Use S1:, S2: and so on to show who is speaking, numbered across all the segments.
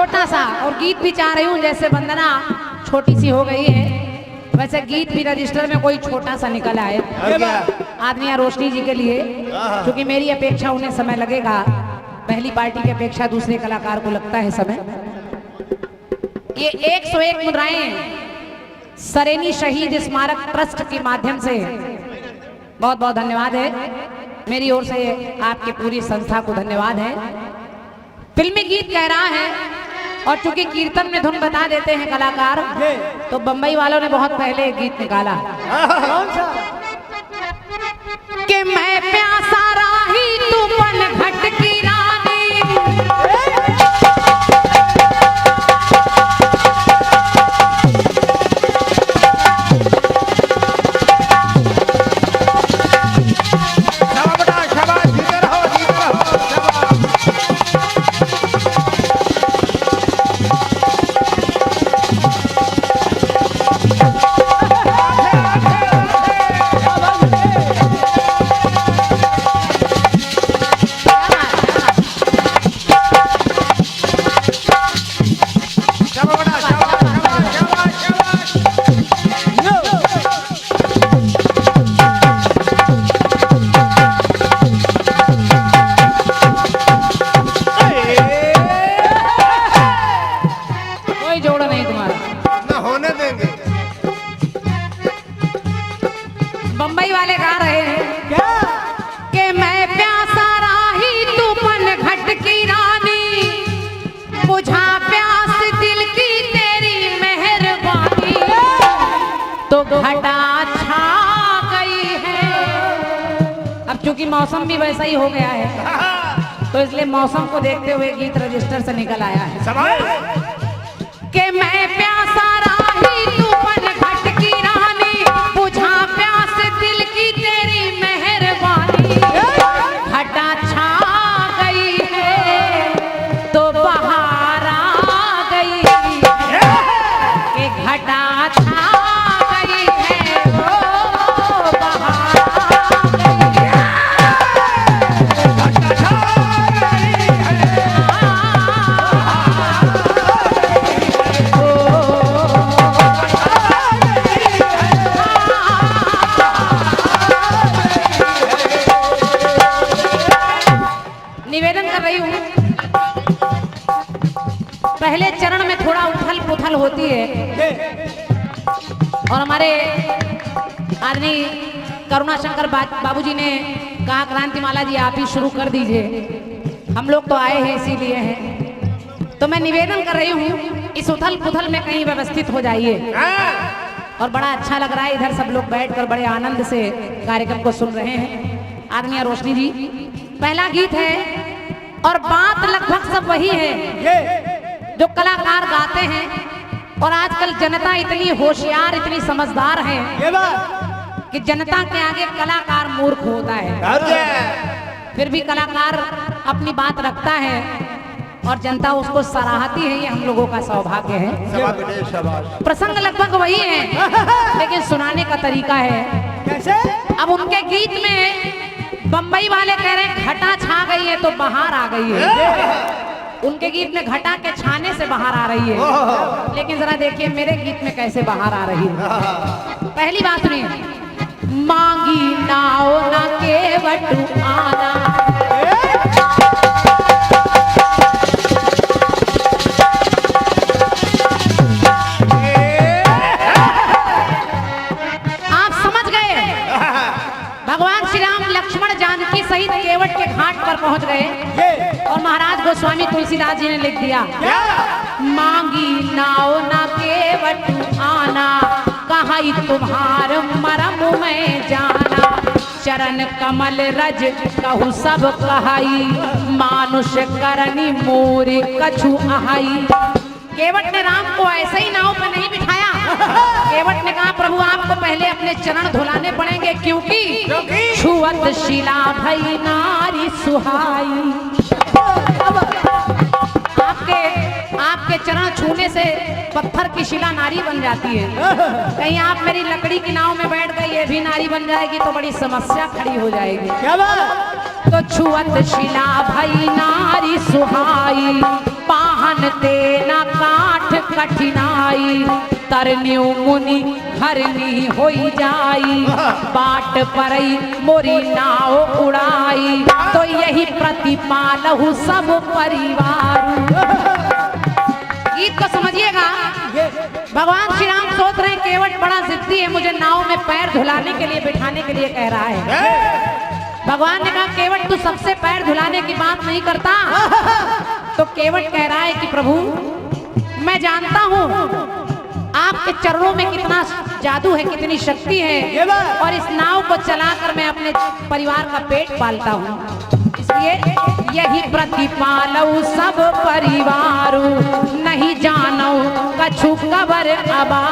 S1: छोटा सा, और गीत भी चाह रही हूँ जैसे वंदना छोटी सी हो गई है वैसे गीत भी रजिस्टर में कोई छोटा सा निकल आए आदमी रोशनी जी के लिए, क्योंकि मेरी अपेक्षा उन्हें समय लगेगा, पहली पार्टी की अपेक्षा दूसरे कलाकार को लगता है समय। ये 101 मुद्राएं सरेनी शहीद स्मारक ट्रस्ट के माध्यम से बहुत बहुत धन्यवाद है, मेरी ओर से आपकी पूरी संस्था को धन्यवाद है। फिल्मी गीत कह रहा है, और चूंकि कीर्तन में धुन बता देते हैं कलाकार, तो बंबई वालों ने बहुत पहले एक गीत निकाला कि मैं प्यासा राही तू पन घट की रानी। बंबई वाले गा रहे हैं क्या कि मैं प्यासा राही तू पन घट की रानी, बुझा प्यास दिल की तेरी मेहरबानी, तो घटा छा गई है। अब चूंकि मौसम भी वैसा ही हो गया है तो इसलिए मौसम को देखते हुए गीत रजिस्टर से निकल आया है कि मैं प्यासा राही तू पन घट की रानी, बुझा प्यास दिल की तेरी मेहरबानी, घटा छा गई है तो बहार आ गई है, कि घटा छा गई है वो बहार आ गई है। निवेदन कर रही हूँ, पहले चरण में थोड़ा उथल पुथल होती है, और हमारे आदमी करुणा शंकर बाबूजी ने कहा क्रांतिमाला जी आप ही शुरू कर दीजिए, हम लोग तो आए हैं इसीलिए हैं, तो मैं निवेदन कर रही हूँ इस उथल पुथल में कहीं व्यवस्थित हो जाइए। और बड़ा अच्छा लग रहा है, इधर सब लोग बैठकर बड़े आनंद से कार्यक्रम को सुन रहे हैं। आदमी रोशनी जी पहला गीत है, और बात लगभग सब वही है जो कलाकार गाते हैं, और आजकल जनता इतनी होशियार इतनी समझदार है कि जनता के आगे कलाकार मूर्ख होता है, फिर भी कलाकार अपनी बात रखता है और जनता उसको सराहती है, ये हम लोगों का सौभाग्य है। प्रसंग लगभग वही है लेकिन सुनाने का तरीका है कैसे। अब उनके गीत में बंबई वाले कह रहे हैं घटा छा गई है तो बाहर आ गई है, उनके गीत में घटा के छाने से बाहर आ रही है, लेकिन जरा देखिए मेरे गीत में कैसे बाहर आ रही है। पहली बात सुनिए, मांगी नाव ना के बटू आना, भगवान श्री राम लक्ष्मण जानकी सहित केवट के घाट पर पहुंच गए, और महाराज गोस्वामी तुलसीदास जी ने लिख दिया, मांगी नाव ना केवट आना, कहाई तुम्हार मरम में जाना, चरण कमल रज कहु सब कहाई, मानुष करनी मोर कछु आहाई। केवट ने राम को ऐसे ही नाव पर नहीं बिठाया, केवट ने कहा प्रभु आपको पहले अपने चरण धुलाने पड़ेंगे, क्योंकि छुअत शिला भई नारी सुहाई। आपके चरण छूने से पत्थर की शिला नारी बन जाती है, कहीं आप मेरी लकड़ी की नाव में बैठ गए ये भी नारी बन जाएगी तो बड़ी समस्या खड़ी हो जाएगी। तो छुअत शिला भई नारी सुहाई, पाहन ते कठिनाई, तरन्यू मुनि हरनी होई जाई, बाट परई मोरी नाव उड़ाई, तो यही प्रतिपालहु सब परिवार। गीत को समझिएगा, भगवान श्री राम सोच रहे हैं केवट बड़ा जिद्दी है, मुझे नाव में पैर धुलाने के लिए बिठाने के लिए कह रहा है। भगवान ने कहा केवट तू सबसे पैर धुलाने की बात नहीं करता, तो केवट कह रहा है कि प्रभु मैं जानता हूँ आपके चरणों में कितना जादू है, कितनी शक्ति है, और इस नाव को चलाकर मैं अपने परिवार का पेट पालता हूँ, इसलिए यही प्रतिपालऊ सब परिवार, नहीं जानो कछु कबर अबा,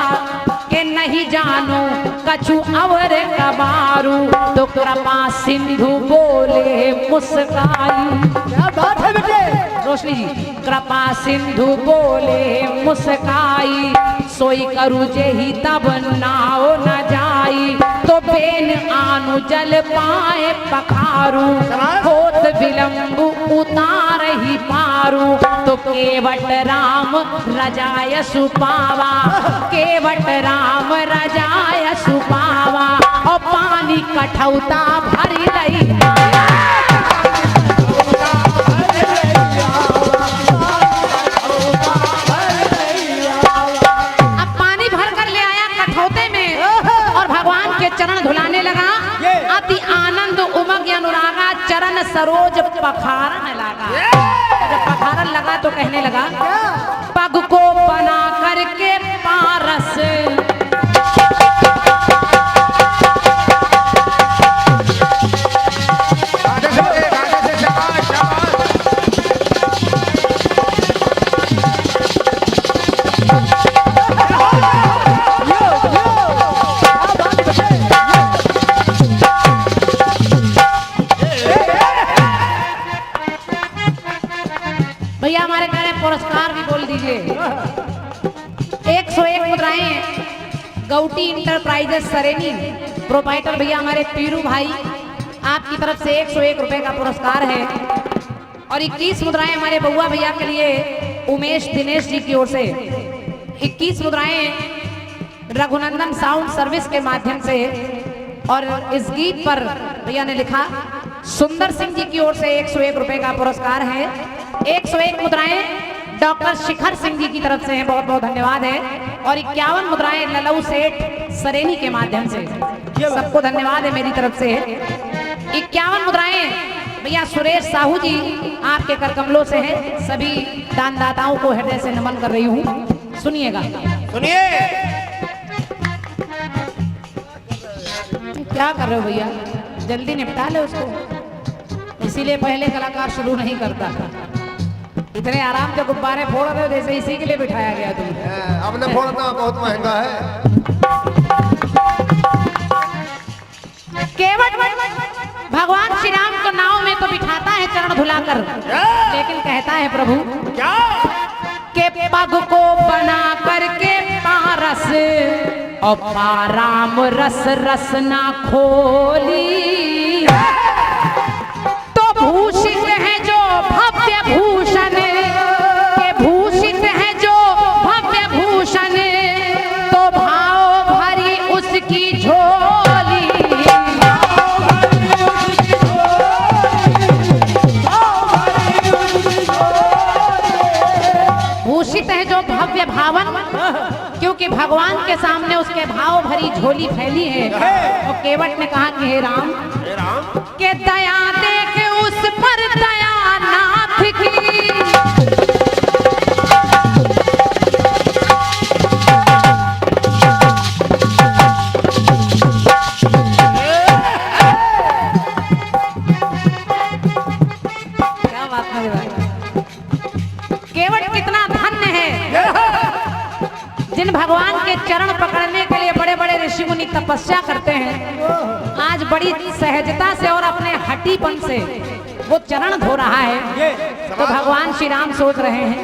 S1: के नहीं जानो कछु अवर कबारू, तो कृपा सिंधु बोले मुस्काई।
S2: क्या बात है बेटे
S1: रोशनी जी, कृपा सिंधु बोले मुस्काई, सोई करू जेहि तब नाव न जाई, तो बेन आनु जल पाए पखारू, होत विलंब उतार ही पारू, तो केवट राम रजाय सुपावा, केवट राम रजाय सुपावा, और पानी कठौता भरी रही। चरण धुलाने लगा, अति आनंद उमग अनुरागा, चरण सरोज पखारन लगा। जब पखारन लगा तो कहने लगा पग को बना करके पारस, भैया हमारे कह रहे पुरस्कार भी बोल दीजिए। 101 मुद्राएं गौटी इंटरप्राइजेस सरेनी प्रोपाइटर भैया हमारे पीरू भाई, आपकी तरफ से 101 रुपए का पुरस्कार है, और 21 मुद्राएं हमारे बउआ भैया के लिए उमेश दिनेश जी की ओर से, 21 मुद्राएं रघुनंदन साउंड सर्विस के माध्यम से, और इस गीत पर भैया ने लिखा सुंदर सिंह जी की ओर से 101 रुपए का पुरस्कार है। 101 मुद्राएं डॉक्टर शिखर सिंह जी की तरफ से हैं, बहुत बहुत धन्यवाद है, और 51 मुद्राएं ललऊ सेठ सरेनी के माध्यम से, सबको धन्यवाद है मेरी तरफ से। 51 मुद्राएं भैया सुरेश साहू जी आपके कर कमलों से है, सभी दानदाताओं को हृदय से नमन कर रही हूँ। सुनिएगा,
S2: सुनिए
S1: क्या कर रहे हो भैया, जल्दी निपटा ले उसको, इसीलिए पहले कलाकार शुरू नहीं करता। इतने आराम से गुब्बारे फोड़ रहे हो जैसे इसी के लिए बिठाया गया तुम।
S2: अब न फोड़ना बहुत महंगा है।
S1: केवट भगवान श्री राम को नाव में तो बिठाता है चरण धुलाकर, लेकिन कहता है प्रभु
S2: क्या
S1: के पग को बना करके पारस, और पाराम रस रस ना खोली, तो भूषित है जो भव्य भूषण, के भूषित है जो भव्य भूषण, तो भाव भरी उसकी झोली। भूषित है जो भव्य भावन, क्योंकि भगवान के सामने उसके भाव भरी झोली फैली है। और केवट ने कहा कि हे राम के दया देख उस पर दया नाथ की, क्या बात है भाई, केवट कितना धन्य है जिन भगवान के चरण पकड़ने के लिए बड़े बड़े ऋषि मुनि तपस्या करते हैं। आज बड़ी सहजता से और अपने हटीपन से वो चरण धो रहा है, तो भगवान श्री राम सोच रहे हैं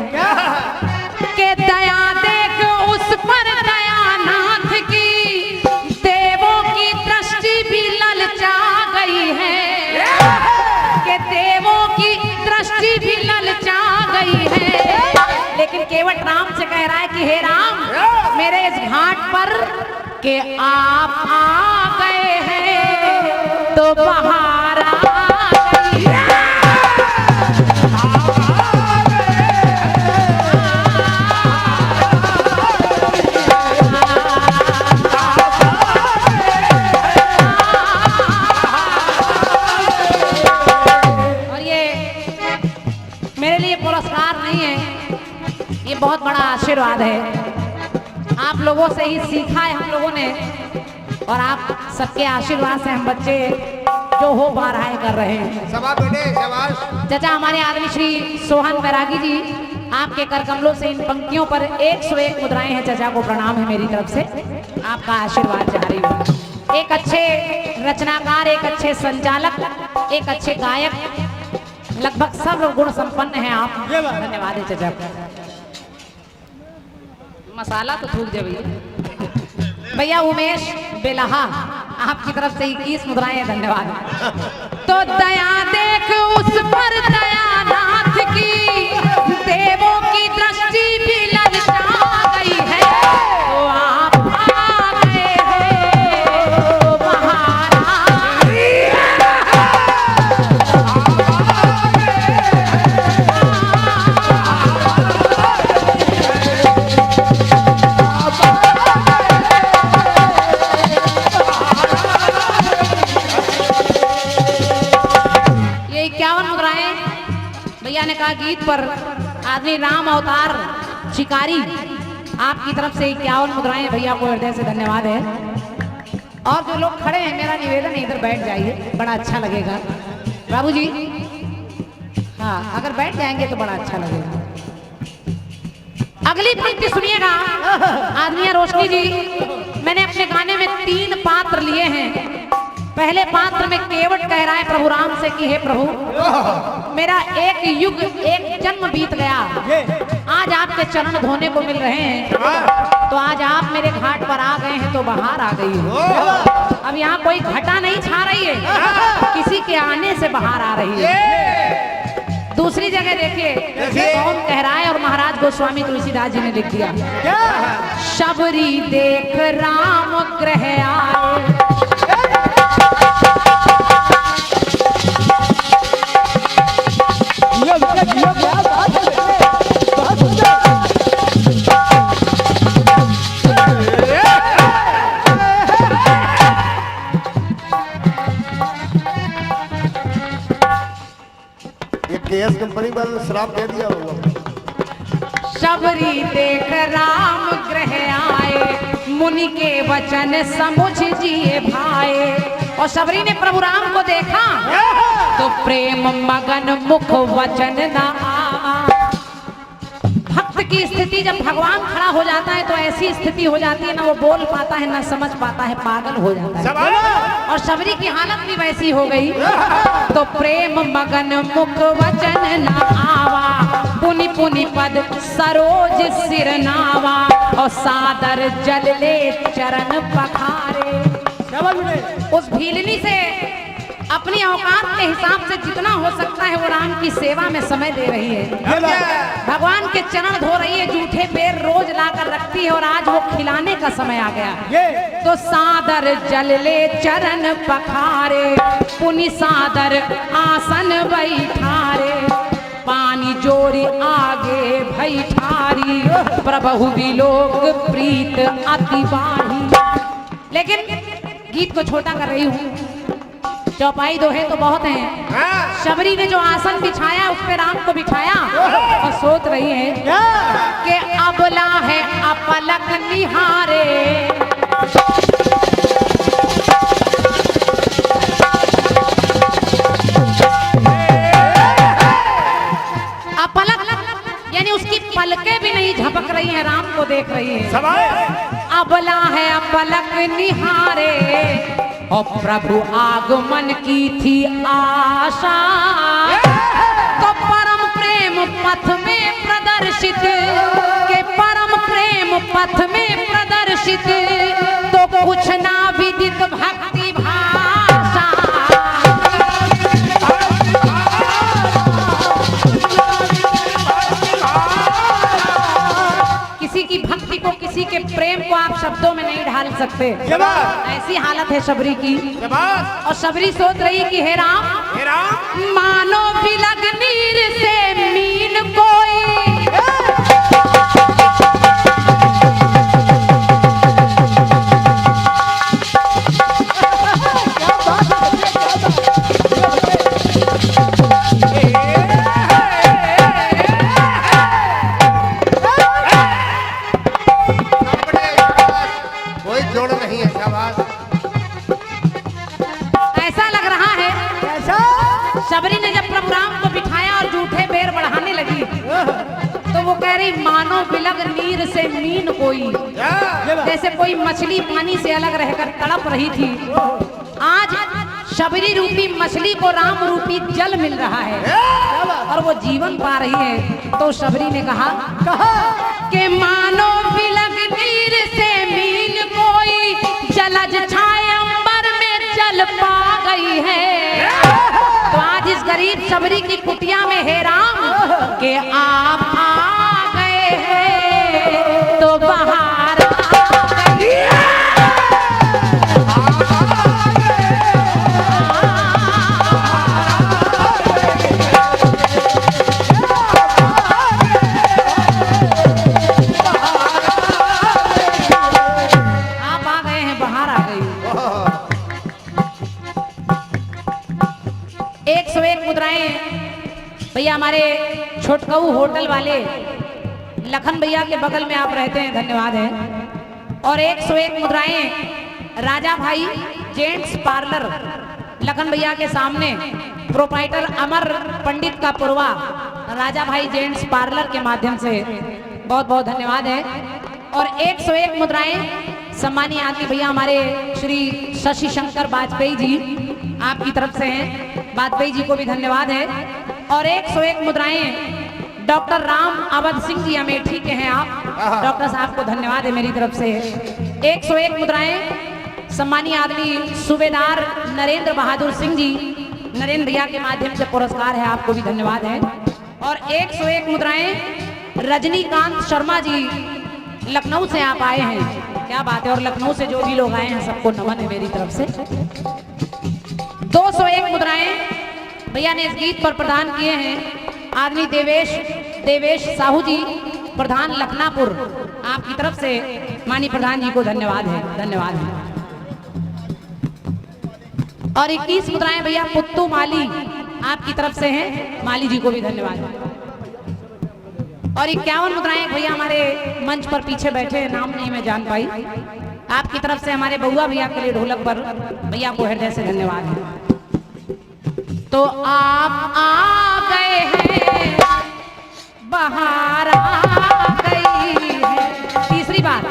S1: कि दया देख उस पर दया नाथ की, देवों की दृष्टि भी ललचा गई है, कि देवों की दृष्टि भी ललचा गई है। लेकिन केवट राम से कह रहा है कि हे राम, मेरे इस घाट पर के आप आ गए हैं तो बहार आ गई है। और ये मेरे लिए पुरस्कार नहीं है, ये बहुत बड़ा आशीर्वाद है। आप लोगों से ही सीखा है हम लोगों ने, और आप सबके आशीर्वाद से हम बच्चे जो हो पा रहा है कर रहे हैं।
S2: शाबाश बेटे, शाबाश।
S1: चाचा हमारे आदमी श्री सोहन बैरागी जी, आपके कर कमलों से इन पंक्तियों पर 101 मुद्राएं हैं। चाचा को प्रणाम है मेरी तरफ से, आपका आशीर्वाद जारी हो। एक अच्छे रचनाकार, एक अच्छे संचालक, एक अच्छे गायक, लगभग सब गुण संपन्न हैं आप। धन्यवाद है चाचा। मसाला तो थूक दे भैया। उमेश बेलहा, आपकी तरफ से 21 मुद्राएं, धन्यवाद। तो दया देख उस पर दयानाथ की, देवों की दृष्टि भी ललचा गई है तो आप आ गए हैं तो बहार आ गई है। भैया ने कहा गीत पर आदमी राम अवतार शिकारी, आपकी तरफ से 51 मुद्राएं, भैया को हृदय से धन्यवाद है। और जो लोग खड़े हैं, मेरा निवेदन है इधर बैठ जाइए, बड़ा अच्छा लगेगा। बाबूजी, हाँ अगर बैठ जाएंगे तो बड़ा अच्छा लगेगा। अगली पंक्ति सुनिएगा आदमी रोशनी जी। मैंने अपने गाने में 3 पात्र लिए हैं। पहले पात्र में केवट कह रहा है प्रभु राम से कि हे प्रभु, मेरा एक युग एक जन्म बीत गया, आज आपके चरण धोने को मिल रहे हैं, तो आज आप मेरे घाट पर आ गए हैं तो बहार आ गई है। अब यहाँ कोई घटा नहीं छा रही है, किसी के आने से बहार आ रही है। दूसरी जगह देखिए कौन कह रहा है, और महाराज गोस्वामी तुलसीदास जी ने लिख दिया, शबरी देख राम ग्रह आए,
S2: केएस कंपनी वाले श्राप दे दिया होगा।
S1: शबरी देख राम ग्रह आए, मुनि के वचन समुझ जिए भाए। और शबरी ने प्रभु राम को देखा तो प्रेम मगन मुख वचन न आ। भक्त की स्थिति जब भगवान खड़ा हो जाता है तो ऐसी स्थिति हो जाती है, ना वो बोल पाता है ना समझ पाता है, पागल हो जाता है। और शबरी की हालत भी वैसी हो गई। तो प्रेम मगन मुख वचन न आवा, पुनि पुनि पद सरोज सिर नावा, और सादर जल ले चरण पखारे। उस भीलनी से अपनी औकात के हिसाब से जितना हो सकता है वो राम की सेवा में समय दे रही है। भगवान के चरण धो रही है, जूठे पैर रोज लाकर रखती है, और आज वो खिलाने का समय आ गया। तो सादर जल ले चरण पखारे, पुनि सादर आसन बैठारे, पानी जोरी आगे भई ठारी, प्रभु विलोक प्रीत अति बाही। लेकिन गीत को छोटा कर रही हूँ, चौपाई दोहे तो बहुत हैं। शबरी ने जो आसन बिछाया उस पे राम को बिठाया, और सोच रही है कि अबला है अपलक निहारे, अपलक यानी उसकी पलकें भी नहीं झपक रही हैं, राम को देख रही है। अबला है अपलक निहारे, और प्रभु आगमन की थी आशा, तो परम प्रेम पथ में प्रदर्शित, के परम प्रेम पथ में प्रदर्शित, तो कुछ ना विदित भक्ति भाषा। शब्दों में नहीं ढाल सकते।
S2: शाबाश
S1: ऐसी हालत है शबरी की।
S2: शाबाश
S1: और शबरी सोच रही कि हे राम, मानो बिलग नीर से मीन कोई,
S2: कोई जोड़ नहीं है। शाबाश
S1: ऐसा लग रहा है। शबरी ने जब प्रभु राम को बिठाया और जूठे बेर बढ़ाने लगी तो वो कह रही मानो बिलग नीर से मीन कोई, जैसे कोई मछली पानी से अलग रहकर तड़प रही थी। आज शबरी रूपी मछली को राम रूपी जल मिल रहा है और वो जीवन पा रही है। तो शबरी ने कहा कि मानो बिलग नीर से मीन कोई, जलज छाए अंबर में जल पा गई है। तो आज इस गरीब शबरी की कुटिया में हे राम के आप आ गए हैं तो बाहर आ गई। आप आ गए हैं, बाहर आ गई। 101 मुद्राएं भैया हमारे छोटकऊ होटल वाले लखन भैया के बगल में आप रहते हैं, धन्यवाद है। और 101 मुद्राएं राजा भाई जेंट्स पार्लर लखन भैया के सामने प्रोप्राइटर अमर पंडित का पुरवा राजा भाई जेंट्स पार्लर के माध्यम से बहुत बहुत धन्यवाद है। और 101 मुद्राएं सम्मानीय आदमी भैया हमारे श्री शशि शंकर वाजपेयी जी आपकी तरफ से हैं, वाजपेयी जी को भी धन्यवाद है। और 101 मुद्राएं डॉक्टर राम अवध सिंह जी अमेठी के हैं आप, डॉक्टर साहब को धन्यवाद है मेरी तरफ से। 101 मुद्राएं सम्मानीय आदमी सूबेदार नरेंद्र बहादुर सिंह जी, नरेंद्र भैया के माध्यम से पुरस्कार है, आपको भी धन्यवाद है। और 101 मुद्राएं रजनीकांत शर्मा जी, लखनऊ से आप आए हैं, क्या बात है। और लखनऊ से जो भी लोग आए हैं सबको नमन है मेरी तरफ से। 201 मुद्राएं भैया ने इस गीत पर प्रदान किए हैं आदमी देवेश साहू जी, प्रधान लखनापुर, आपकी तरफ से माननीय प्रधान जी को धन्यवाद है, धन्यवाद है। और 21 मुद्राएं भैया पुत्तू माली आपकी तरफ से हैं, माली जी को भी धन्यवाद है। और 51 मुद्राएं भैया हमारे मंच पर पीछे बैठे हैं, नाम नहीं मैं जान पाई, आपकी तरफ से हमारे बउआ भैया के लिए ढोलक पर भैया को हृदय से धन्यवाद है। तो आप आ गए हैं, बाहर आ गई है। तीसरी बार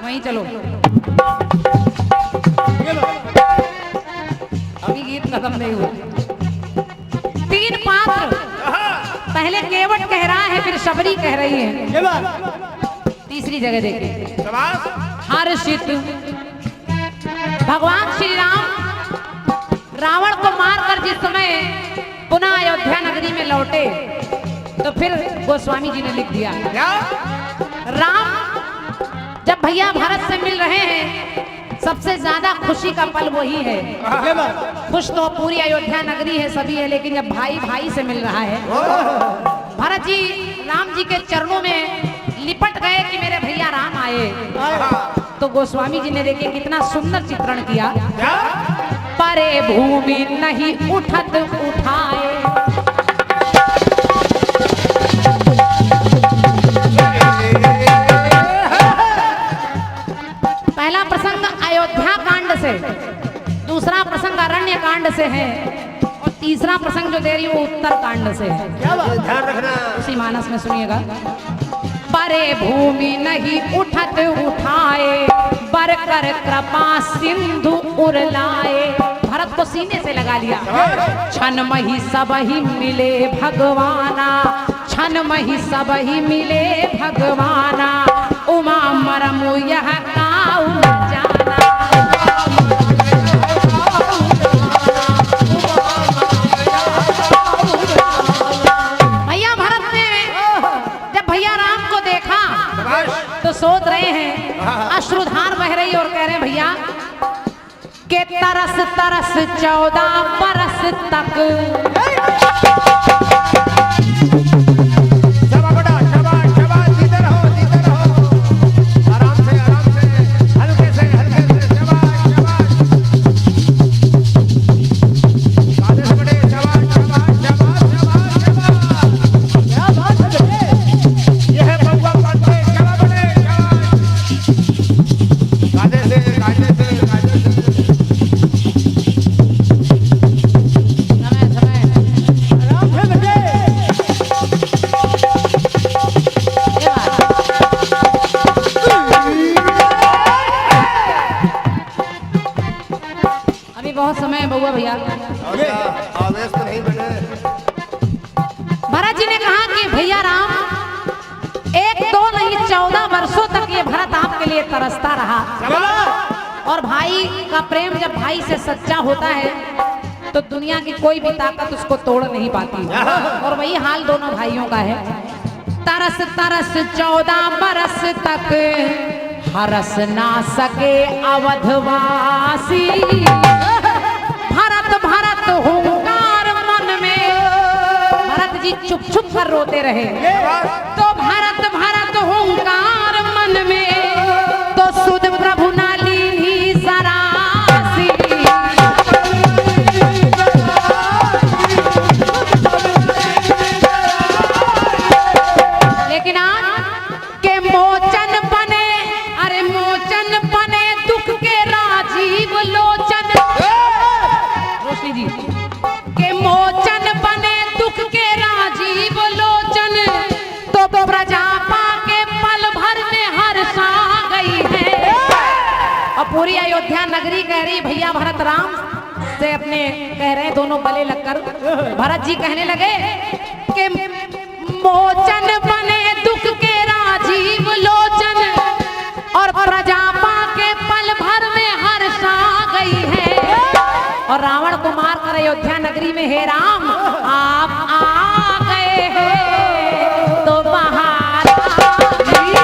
S1: वहीं चलो, अभी गीत खत्म नहीं हुआ। 3 पात्र, पहले केवट कह रहा है फिर शबरी कह रही है। तीसरी जगह देखिए, हर्षित भगवान श्री राम रावण को मारकर जिस समय पुनः अयोध्या नगरी में लौटे तो फिर गोस्वामी जी ने लिख दिया, राम जब भैया भारत से मिल रहे हैं सबसे ज्यादा खुशी का पल वही है। खुश तो पूरी अयोध्या नगरी है, सभी है, लेकिन जब भाई भाई से मिल रहा है, भरत जी राम जी के चरणों में लिपट गए कि मेरे भैया राम आए। तो गोस्वामी जी ने देखिए कितना सुंदर चित्रण किया, परे भूमि नहीं उठत उठाए। पहला प्रसंग अयोध्या कांड से, दूसरा प्रसंग अरण्य कांड से है और तीसरा प्रसंग जो दे रही वो उत्तर कांड से है।
S2: ध्यान रखना,
S1: उसी मानस में सुनिएगा। परे भूमि नहीं उठत उठाए, बरकर कृपा सिंधु उरलाए। भरत को सीने से लगा लिया, क्षण मही सब ही मिले भगवाना, क्षण मही सब ही मिले भगवाना, उमा मरमु यह काऊ जाना। भैया भरत ने जब भैया राम को देखा तो सोच रहे हैं तरस तरस 14 बरस तक।
S2: शाबाश बेटा, शाबाश शाबाश, सीधे रहो, आराम से हल्के से, शाबाश शाबाश, कायदे से बेटे, शाबाश शाबाश शाबाश शाबाश शाबाश, क्या बात है बेटे, ये है बउआ पंथे, शाबाश बेटे, शाबाश, कायदे से
S1: समय समय
S2: आराम से बेटे।
S1: ये बात। अभी बहुत समय है बउआ भैया।
S2: आवेश तो नहीं बेटे।
S1: भरत जी ने कहा कि भैया राम, 1 2 नहीं 14 वर्षों तक ये भरत आपके लिए तरसता रहा। और भाई का प्रेम जब भाई से सच्चा होता है तो दुनिया की कोई भी ताकत उसको तोड़ नहीं पाती। और वही हाल दोनों भाइयों का है। तरस तरस 14 बरस तक हरस ना सके अवधवासी। भरत भरत हुंकार मन में, भरत जी चुप चुप कर रोते रहे। तो भरत भरत हुंकार मन में, तो सुध प्रभु ना लीन्ही सरासी। लेकिन आज के मोचन बने, अरे मोचन बने दुख के राजीव लोचन। रोशनी जी के मोचन बने दुख के राजीव लोचन, तो प्रजा पाके पल भर में हर्षा गई है। और पूरी अयोध्या नगरी कह रही भैया भरत राम से अपने कह रहे दोनों गले लगकर। भरत जी कहने लगे कि मोचन बने दुख के राजीव लोचन, और प्रजा पाके पल भर में हर्षा गई है। और रावण को मारकर अयोध्या नगरी में हे राम आप आ गए हैं तो बहार आ गई।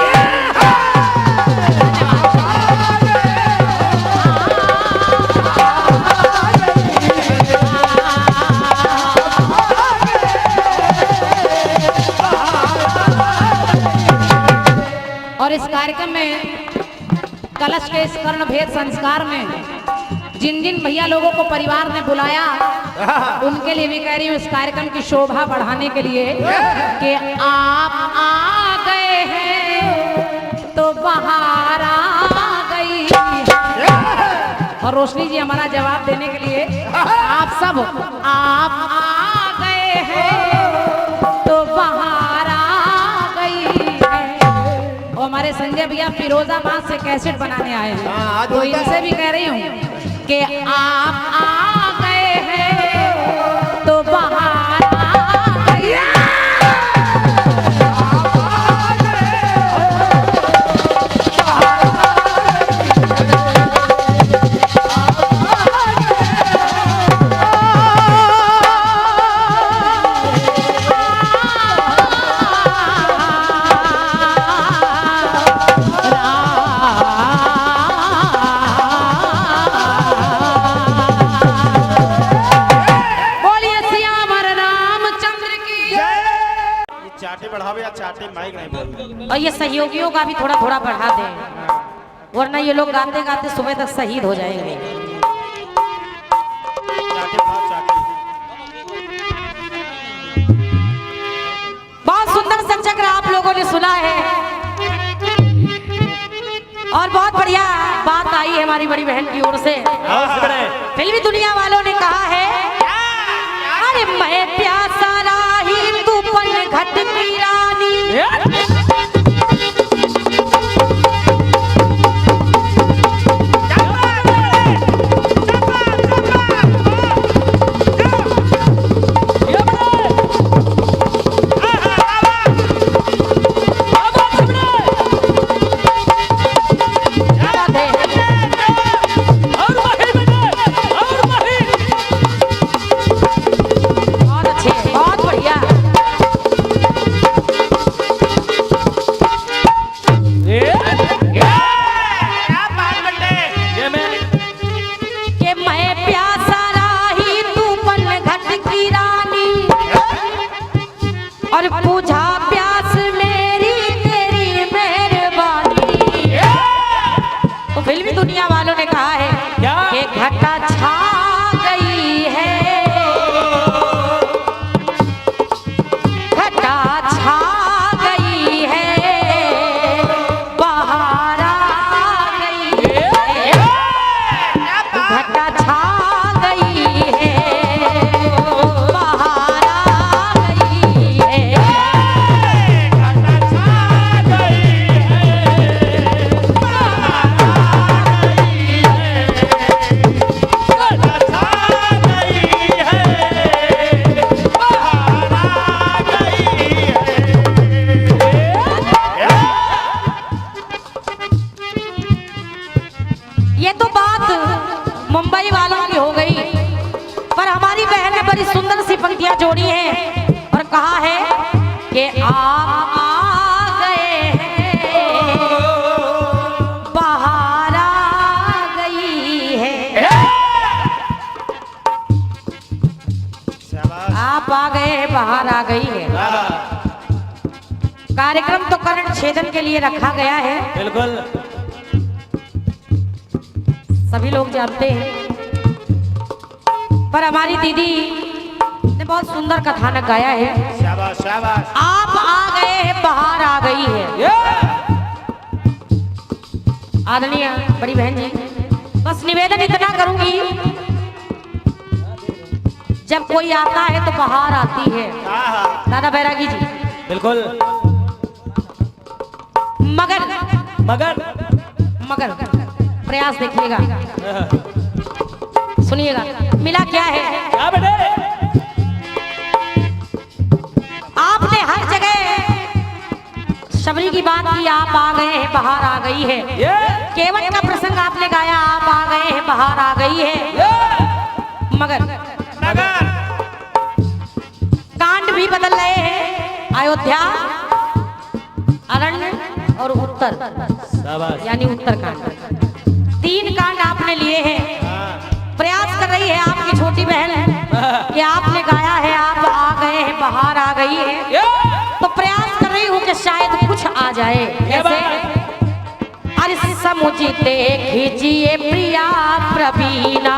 S1: और इस कार्यक्रम में कलश के इस कर्ण भेद संस्कार में जिन जिन भैया लोगों को परिवार ने बुलाया उनके लिए भी कह रही हूँ इस कार्यक्रम की शोभा बढ़ाने के लिए कि आप आ गए हैं तो बहार आ गई। और रोशनी जी हमारा जवाब देने के लिए आप सब आप आ गए हैं तो बहार आ गई है। और हमारे संजय भैया फिरोजाबाद से कैसेट बनाने आए हैं, तो इनसे भी कह रही हूँ कि आप आ गए हैं तो बहार आ गई।
S3: चाटे माइक नहीं बोल।
S4: और ये सहयोगियों का भी थोड़ा थोड़ा बढ़ा दें, वरना ये लोग गाते गाते सुबह तक शहीद हो जाएंगे। बहुत सुंदर संचक्र आप लोगों ने सुना है और बहुत बढ़िया बात आई है हमारी बड़ी बहन की ओर से। फिल्मी दुनिया वालों ने कहा है अरे मैं प्यासा राही तू पन घट की रानी। कर जोड़ी है और कहा है कि आप आ गए हैं, बाहर आ गई है। आप आ गए हैं, बाहर आ गई है। कार्यक्रम तो कर्ण छेदन के लिए रखा गया है,
S2: बिल्कुल
S4: सभी लोग जानते हैं, पर हमारी दीदी ने बहुत सुंदर कथानक गाया है।
S2: शाबाश शाबाश।
S4: आप आ गए हैं, बाहर आ गई है। आदरणीय बड़ी बहन जी, बस निवेदन इतना करूंगी, जब कोई आता है तो बाहर आती है। दादा बैरागी जी,
S2: बिल्कुल।
S4: मगर
S2: मगर
S4: मगर प्रयास देखिएगा, सुनिएगा, मिला क्या है।
S2: क्या बेटे?
S4: आपने हर जगह शबरी की बात की, आप आ गए हैं, बाहर आ गई है। केवट का प्रसंग आपने गाया, आप आ गए हैं, बाहर आ गई है। मगर
S2: मगर
S4: कांड भी बदल रहे हैं, अयोध्या, अरण्य और उत्तर,
S2: शाबाश।
S4: यानी उत्तरकांड। 3 कांड आपने लिए हैं। प्रयास कर रही है आपकी छोटी बहन कि आपने गाया है आप आ गए हैं, बाहर आ गई है, तो प्रयास कर रही हूँ कि शायद कुछ आ जाए। जैसे अरे समुचिते खींचिए प्रिया प्रवीणा,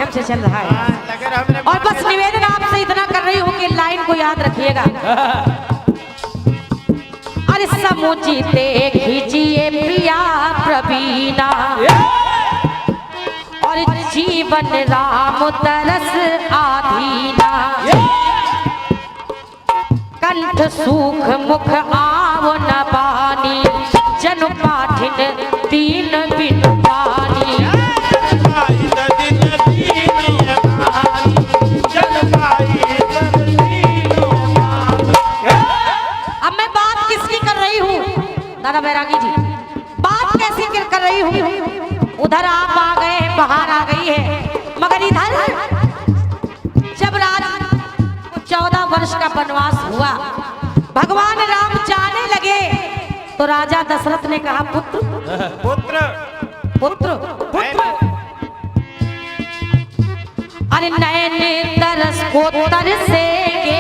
S4: से चल रहा है। और बस निवेदन आपसे इतना कर रही हूँ कि लाइन को याद रखिएगा। अरे समुचिते खींचिए प्रिया प्रवीणा, और जीवन राम तरस आधीना, कंठ सूख मुख आव न बानी, जन पाठिन दीन बिन पानी। अब मैं बात किसकी कर रही हूँ दादा बैरागी जी, बात कैसी कर रही हूँ। उधर आप आ गए हैं, बाहर आ गई है, मगर इधर जब राजा को 14 वर्ष का वनवास हुआ, भगवान राम जाने लगे, तो राजा दशरथ ने कहा पुत्र
S2: पुत्र
S4: पुत्र पुत्र, अरे नयन तरस को तरसेंगे,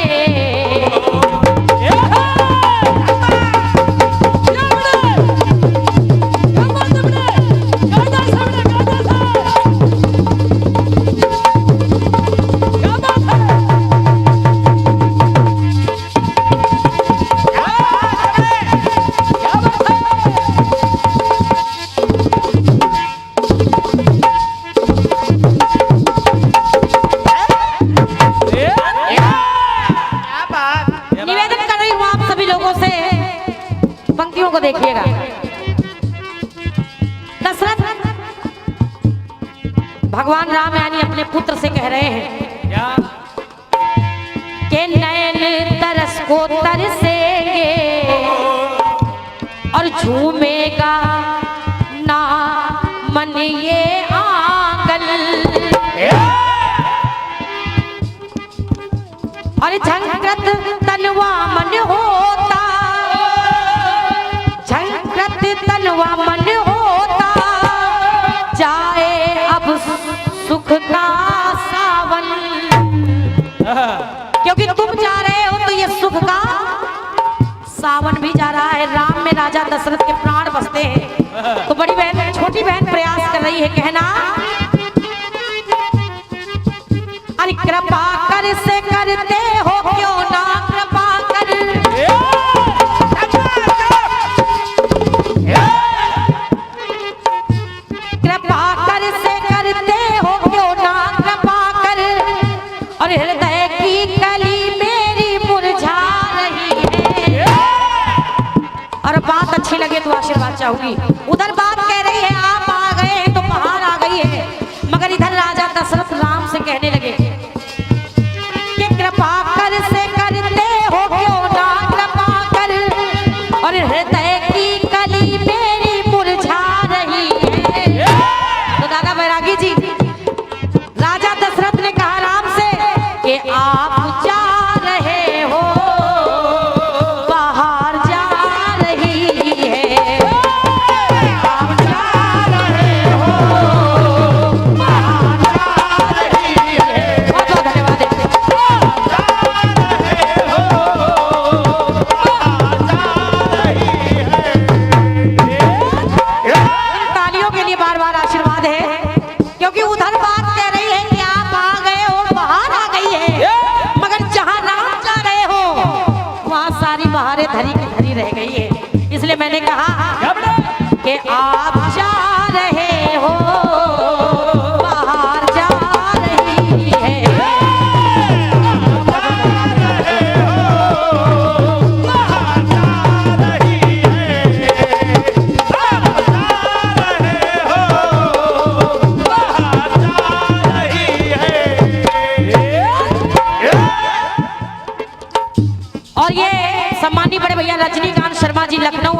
S4: को देखिएगा। दशरथ भगवान राम यानी अपने पुत्र से कह रहे हैं कि नयन तरस को तरसेंगे और झूमेगा ना मन ये आंगन, और झंकृत तनवा मन होता, तनवा मन होता, जाए अब सुख का सावन, क्योंकि तुम जा रहे हो तो ये सुख का सावन भी जा रहा है। राम में राजा दशरथ के प्राण बसते हैं। तो बड़ी बहन छोटी बहन प्रयास कर रही है कहना, अरे कृपा कर से करते हो क्यों ना कृपा कर, कृपा कर से करते हो क्यों ना कृपा कर, और हृदय हेतु आशीर्वाद चाहूंगी। उधर बात कह रही है आप आ गए हैं तो बाहर आ गई है, मगर इधर राजा दशरथ राम से कहने लगे कि कृपा कर से करते हो क्यों ना कृपा कर, और हृदय की कली मेरी मुरझा रही है। तो दादा बैरागी जी, राजा दशरथ ने कहा राम से कि आप जा रहे हो, बाहर जा रही है, आप जा रहे हो, बाहर जा रही है। बहुत बहुत धन्यवाद। इन तालियों के लिए बार बार आशीर्वाद है, क्योंकि उधर बात कह रही है कि आप आ गए हो, बाहर आ गई है, मगर जहां राम जा रहे हो वहां सारी बहारें धरी की धरी रह गई है। इसलिए मैंने कहा कि आप जा रहे हो, बाहर जा रही है। और ये सम्मानी बड़े भैया रजनीकांत शर्मा जी लखनऊ,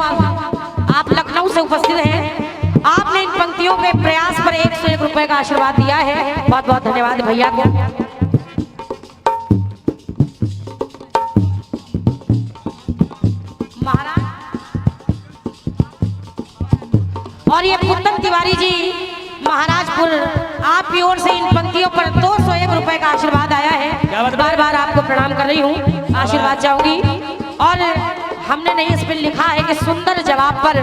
S4: आप लखनऊ से उपस्थित हैं। आपने इन पंक्तियों के प्रयास पर 101 रुपए का आशीर्वाद दिया है। बहुत बहुत धन्यवाद भैया को। महाराज और ये कुंदन तिवारी जी महाराजपुर, आपकी ओर से इन पंक्तियों पर 201 रुपए का आशीर्वाद आया है। बार बार आपको प्रणाम कर रही हूँ, आशीर्वाद चाहूंगी। और हमने नहीं, इस पर लिखा है कि सुंदर जवाब पर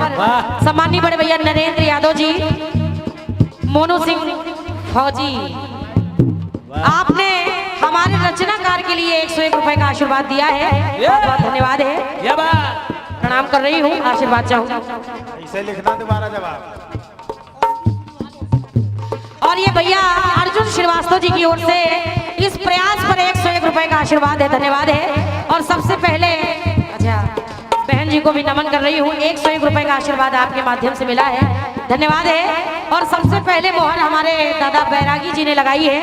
S4: सम्मानी बड़े भैया नरेंद्र यादव जी, मोनू सिंह फौजी, आपने हमारे रचनाकार के लिए 101 रुपए का आशीर्वाद दिया है। बहुत बहुत धन्यवाद है, प्रणाम कर रही हूँ, आशीर्वाद चाहूंगी।
S2: इसे लिखना दोबारा जवाब।
S4: और ये भैया अर्जुन श्रीवास्तव जी की ओर से इस प्रयास पर 101 रुपए का आशीर्वाद है, धन्यवाद है। और सबसे पहले अच्छा बहन जी को भी नमन कर रही हूँ, 101 रुपए का आशीर्वाद आपके माध्यम से मिला है, धन्यवाद है। और सबसे पहले मोहर हमारे दादा बैरागी जी ने लगाई है,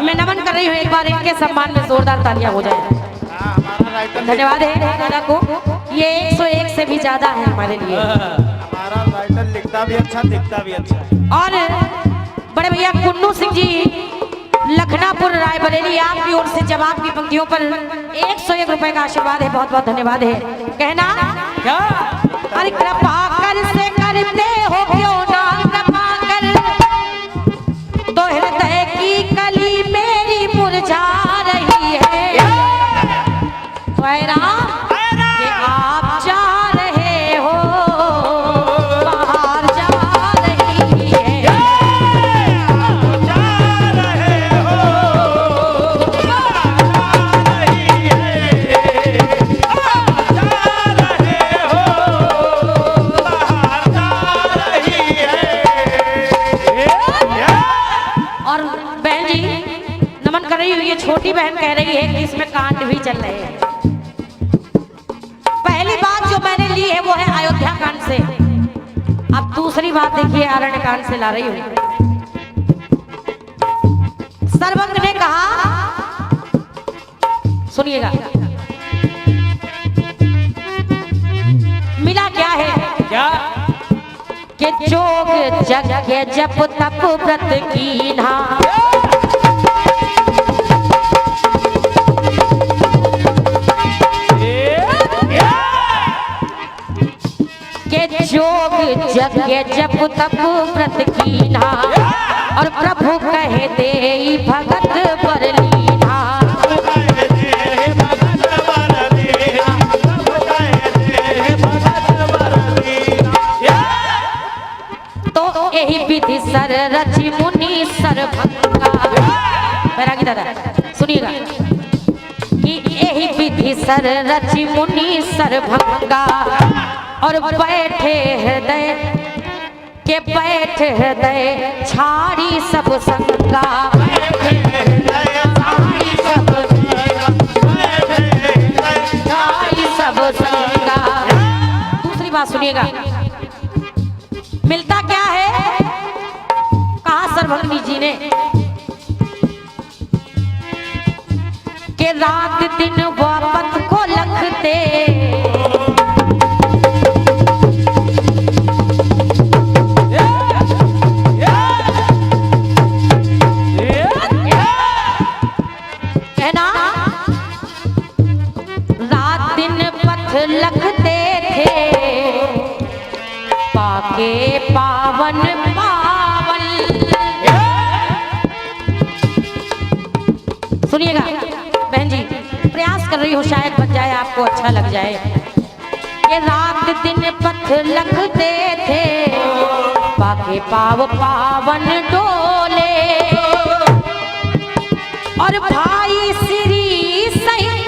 S4: मैं नमन कर रही हूँ। एक बार इनके सम्मान में जोरदार तालियां हो जाए। धन्यवाद है दादा को, ये 101 से भी ज्यादा है हमारे लिए।
S2: हमारा राइटर लिखता भी अच्छा, दिखता भी अच्छा।
S4: और बड़े भैया कुन्नू सिंह जी लखनापुर रायबरेली, आपकी ओर से जवाब की पंक्तियों पर 101 रुपए का आशीर्वाद है। बहुत बहुत धन्यवाद है। कहना क्या, अरे कृपा कर से करते हो क्यों ना कृपा कर, तो हृदय की कली मेरी मुरझा रही है। कि आप जा रहे हो, बाहर जा रही है। और बहन जी नमन कर रही हुई, ये छोटी बहन कह रही है कि इसमें कांड भी चल रहे हैं। पहली बात जो मैंने ली है वो है अयोध्या कांड से, अब दूसरी बात देखिए अरण्य कांड से ला रही हूँ। सर्वज्ञ ने कहा, सुनिएगा, मिला क्या है
S2: क्या
S4: कि जोग जग के जप तप व्रत कीन्हा, के जोग जग के जप तप व्रत कीन्हा, और प्रभु कहे दे भगत बर लीन्हा। तो यही विधि सर रचि मुनि सरभंगा, बैरागी दादा सुनिएगा, कि यही विधि सर रचि मुनि सरभंगा, और बैठे हृदय के बैठ हृदय छाड़ी सब संगा। छाड़ी सब संगा। दूसरी बात सुनिएगा, मिलता क्या है? कहा सर्वभंगी जी ने कि रात दिन वापत को लखते, कहना रात दिन पथ लखते थे, पाके पावन पावन। सुनिएगा बहन जी, प्रयास कर रही हो, शायद बन जाए, आपको अच्छा लग जाए। ये रात दिन पथ लखते थे, पाके पाव पावन डोले, और भाई श्री सहित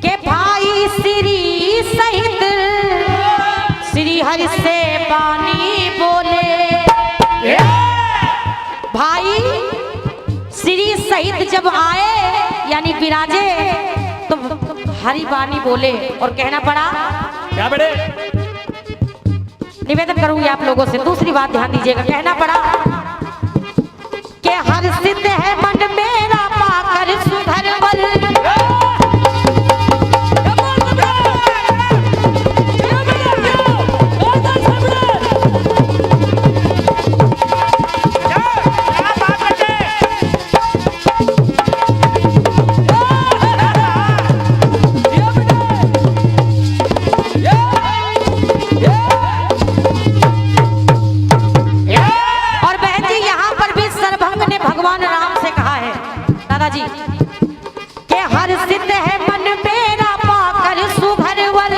S4: के भाई श्री सहित श्री हरि से बानी बोले। भाई श्री सहित जब आए यानी विराजे तो हरि बानी बोले, और कहना पड़ा
S2: क्या बड़े?
S4: निवेदन करूंगी आप लोगों से, दूसरी बात ध्यान दीजिएगा। कहना पड़ा कि हर्षित है मन मेरा पाकर सुधर वर, के हर्षित है मन मेरा पाकर सुभर वर,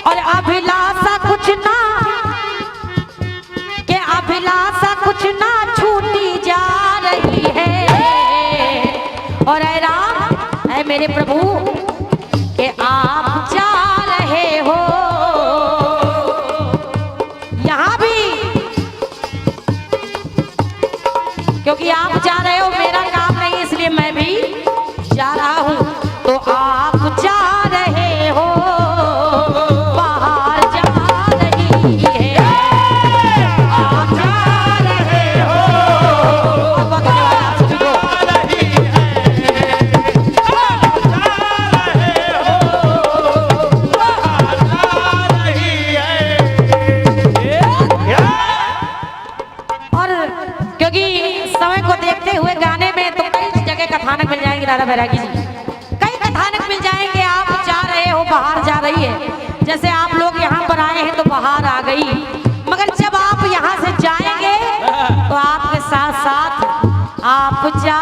S4: और अभिलाषा कुछ ना, के अभिलाषा कुछ ना छूटी जा रही है। और ऐ राम, ऐ मेरे प्रभु, के आप जा रहे हो यहाँ भी, क्योंकि आप जा रहे हो, मेरा काम नहीं, इसलिए मैं भी जा रहा हूँ। तो आप जा रहे हो, बाहर जा रही है, आप जा रहे हो, और क्योंकि समय को देखते हुए गाने में तो कई जगह कथानक मिल जाएंगे दादा बैरागी जी, कई कथानक मिल जाएंगे। आप जा रहे हो, बाहर जा रही है, जैसे आप लोग यहाँ पर आए हैं तो बाहर आ गई, मगर जब आप यहाँ से जाएंगे तो आपके साथ साथ आप जा